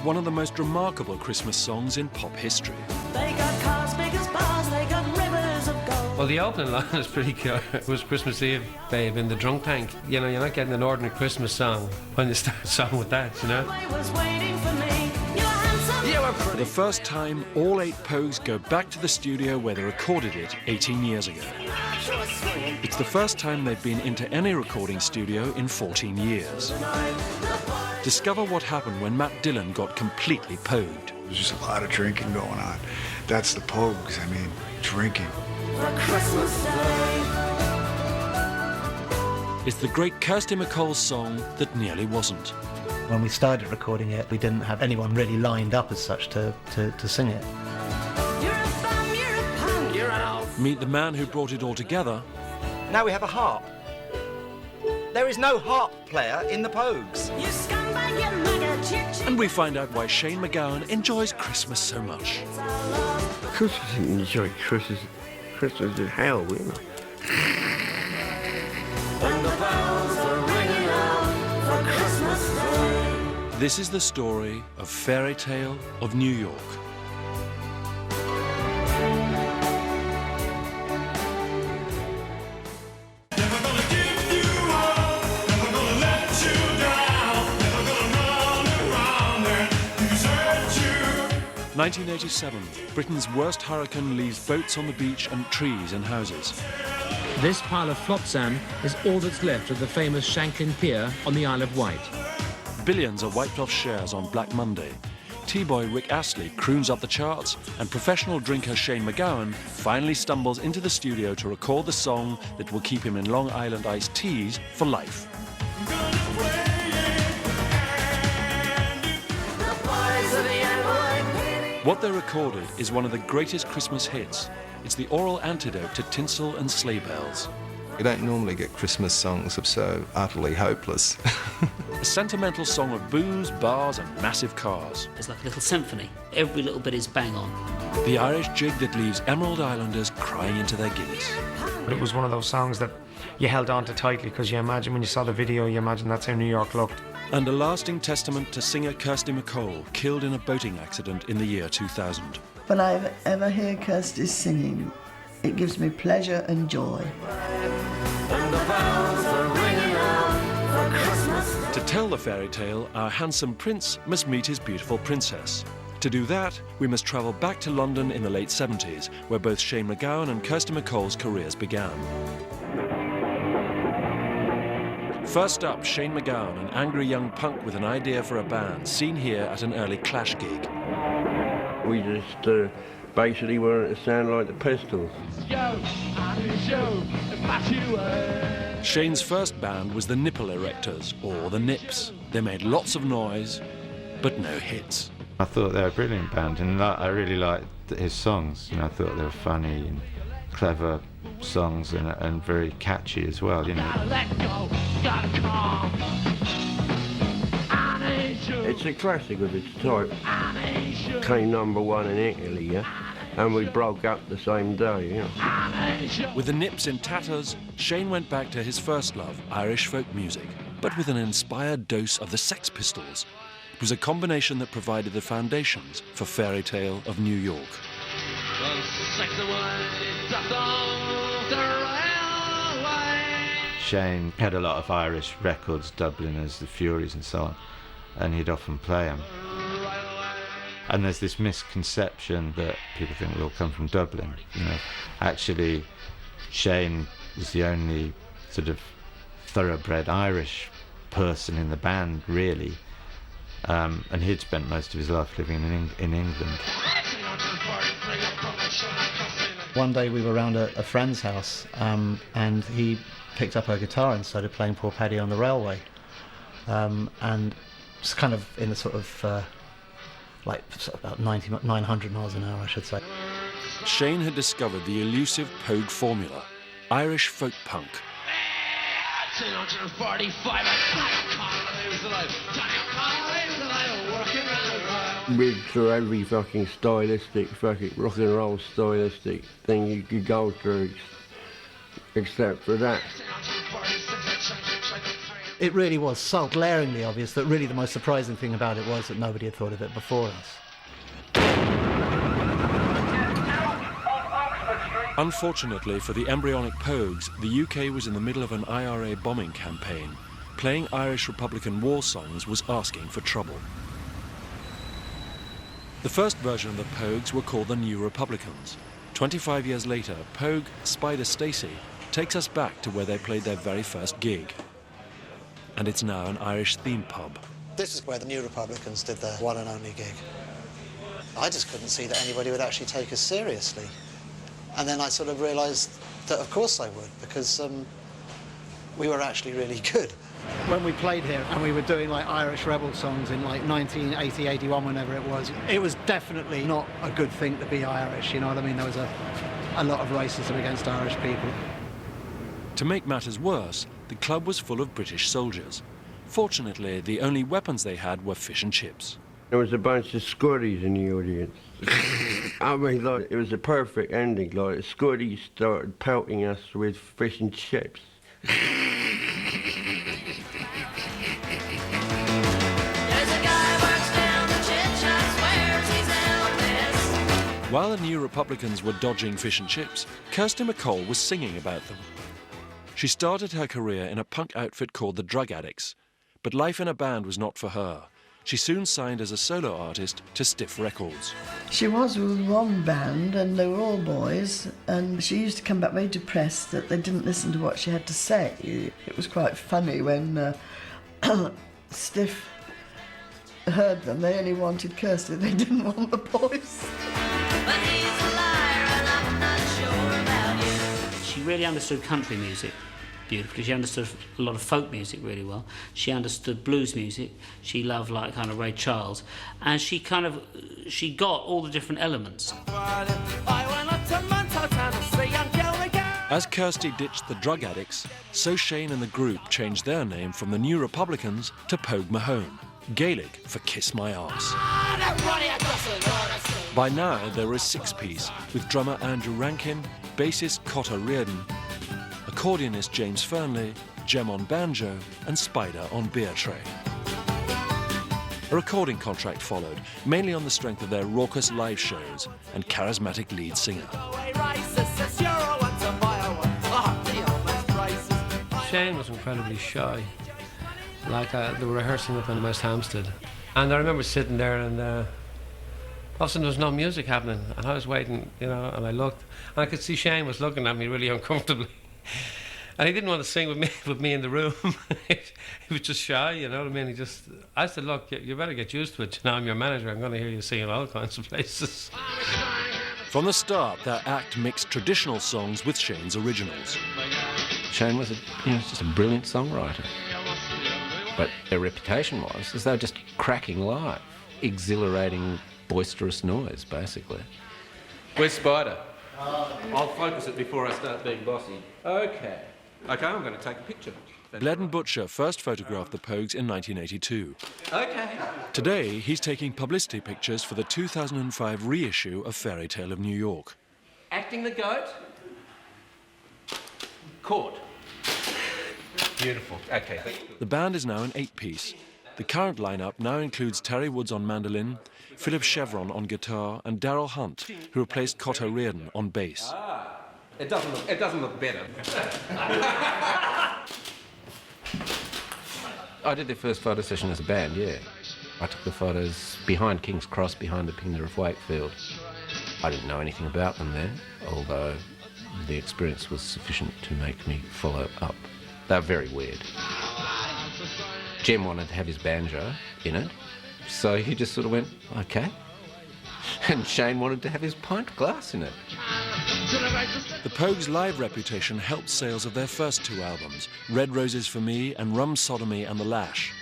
one of the most remarkable Christmas songs in pop history. They got cars big as bars, they got rivers of gold. Well, the opening line is pretty cool. It was Christmas Eve, babe, in the drunk tank. You know, you're not getting an ordinary Christmas song when you start a song with that, you know? Was waiting for me. You were handsome. You were pretty. For the first time, all 8 Pogues go back to the studio where they recorded it 18 years ago. It's the first time they've been into any recording studio in 14 years. Discover what happened when Matt Dillon got completely pogued. There's just a lot of drinking going on. That's the Pogues, I mean, drinking. For Christmas Day. It's the great Kirsty MacColl's song that nearly wasn't. When we started recording it, we didn't have anyone really lined up as such to sing it. You're a bum, you're a punk, you're an elf. Meet the man who brought it all together. Now we have a harp. There is no harp player in the Pogues. You scumbag, you maggot, you And we find out why Shane MacGowan enjoys Christmas so much. Because I didn't enjoy Christmas. Christmas is hell, you know. And the bells are ringing out for Christmas Day. This is the story of Fairytale of New York. Never gonna give you up, never gonna let you down, never gonna run around and desert you. 1987, Britain's worst hurricane leaves boats on the beach and trees in houses. This pile of flotsam is all that's left of the famous Shanklin Pier on the Isle of Wight. Billions are wiped off shares on Black Monday. T-boy Rick Astley croons up the charts, and professional drinker Shane MacGowan finally stumbles into the studio to record the song that will keep him in Long Island iced teas for life. What they recorded is one of the greatest Christmas hits. It's the oral antidote to tinsel and sleigh bells. You don't normally get Christmas songs that are so utterly hopeless. A sentimental song of booze, bars and massive cars. It's like a little symphony. Every little bit is bang on. The Irish jig that leaves Emerald Islanders crying into their guineas. It was one of those songs that you held on to tightly because you imagine when you saw the video, you imagine that's how New York looked. And a lasting testament to singer Kirsty MacColl, killed in a boating accident in the year 2000. When I ever hear Kirsty singing, it gives me pleasure and joy. And the bells are ringing out for Christmas. To tell the fairy tale, our handsome prince must meet his beautiful princess. To do that, we must travel back to London in the late 70s, where both Shane MacGowan and Kirsty MacColl's careers began. First up, Shane MacGowan, an angry young punk with an idea for a band, seen here at an early Clash gig. We just basically wanted to sound like the Pistols. Shane's first band was the Nipple Erectors, or the Nips. They made lots of noise, but no hits. I thought they were a brilliant band, and I really liked his songs. You know, I thought they were funny and clever songs and very catchy as well. You know. It's a classic of its type. Came #1 in Italy, yeah, and we broke up the same day, you know. With the Nips in tatters, Shane went back to his first love, Irish folk music, but with an inspired dose of the Sex Pistols. It was a combination that provided the foundations for Fairytale of New York. Shane had a lot of Irish records, Dubliners, the Furies and so on, and he'd often play them. And there's this misconception that people think we all come from Dublin. You know, actually, Shane was the only sort of thoroughbred Irish person in the band, really. And he'd spent most of his life living in England. One day we were around a friend's house, and he picked up a guitar and started playing Poor Paddy on the Railway. And it's kind of in a sort of like about 900 miles an hour, I should say. Shane had discovered the elusive Pogue formula, Irish folk punk. With through every fucking stylistic, fucking rock and roll stylistic thing you could go through, except for that. It really was so glaringly obvious that really the most surprising thing about it was that nobody had thought of it before us. Unfortunately for the embryonic Pogues, the UK was in the middle of an IRA bombing campaign. Playing Irish Republican war songs was asking for trouble. The first version of the Pogues were called the New Republicans. 25 years later, Pogue Spider Stacy takes us back to where they played their very first gig. And it's now an Irish theme pub. This is where the New Republicans did their one and only gig. I just couldn't see that anybody would actually take us seriously. And then I sort of realised that of course I would, because we were actually really good. When we played here and we were doing like Irish rebel songs in like 1980, 81, whenever it was definitely not a good thing to be Irish, you know what I mean? There was a lot of racism against Irish people. To make matters worse, the club was full of British soldiers. Fortunately, the only weapons they had were fish and chips. There was a bunch of Scotties in the audience. I mean, like, it was a perfect ending. Like, Scotties started pelting us with fish and chips. While the New Republicans were dodging fish and chips, Kirsty MacColl was singing about them. She started her career in a punk outfit called the Drug Addicts, but life in a band was not for her. She soon signed as a solo artist to Stiff Records. She was with one band and they were all boys, and she used to come back very depressed that they didn't listen to what she had to say. It was quite funny when Stiff heard them. They only wanted Kirsty, they didn't want the boys. But he's a liar and I'm not sure about you. She really understood country music beautifully. She understood a lot of folk music really well. She understood blues music. She loved like kind of Ray Charles, and she got all the different elements. As Kirsty ditched the Drug Addicts, so Shane and the group changed their name from the New Republicans to Pogue Mahone, Gaelic for Kiss My Arse. By now there were a six-piece with drummer Andrew Rankin, bassist Cotter Reardon, accordionist James Fernley, Jem on banjo and Spider on beer tray. A recording contract followed, mainly on the strength of their raucous live shows and charismatic lead singer. Shane was incredibly shy. Like, they were rehearsing up in West Hampstead. And I remember sitting there and all of a sudden there was no music happening. And I was waiting, you know, and I looked. And I could see Shane was looking at me really uncomfortably. And he didn't want to sing with me in the room. He was just shy, you know what I mean? I said, look, you better get used to it. You know, I'm your manager. I'm going to hear you sing in all kinds of places. From the start, their act mixed traditional songs with Shane's originals. Shane was just a brilliant songwriter. But their reputation was as they were just cracking live, exhilarating, boisterous noise, basically. Where's Spider? I'll focus it before I start being bossy. Okay, I'm going to take a picture. Gledden Butcher first photographed the Pogues in 1982. Okay. Today, he's taking publicity pictures for the 2005 reissue of Fairytale of New York. Acting the goat. Caught. Beautiful. Okay. The band is now an 8-piece. The current lineup now includes Terry Woods on mandolin, Philip Chevron on guitar, and Daryl Hunt, who replaced Cotter Reardon on bass. It doesn't look better. I did their first photo session as a band, yeah. I took the photos behind King's Cross, behind the Pingler of Wakefield. I didn't know anything about them then, although the experience was sufficient to make me follow up. They were very weird. Jem wanted to have his banjo in it, so he just sort of went, okay. And Shane wanted to have his pint glass in it. The Pogues' live reputation helped sales of their first two albums, Red Roses for Me and Rum Sodomy and the Lash.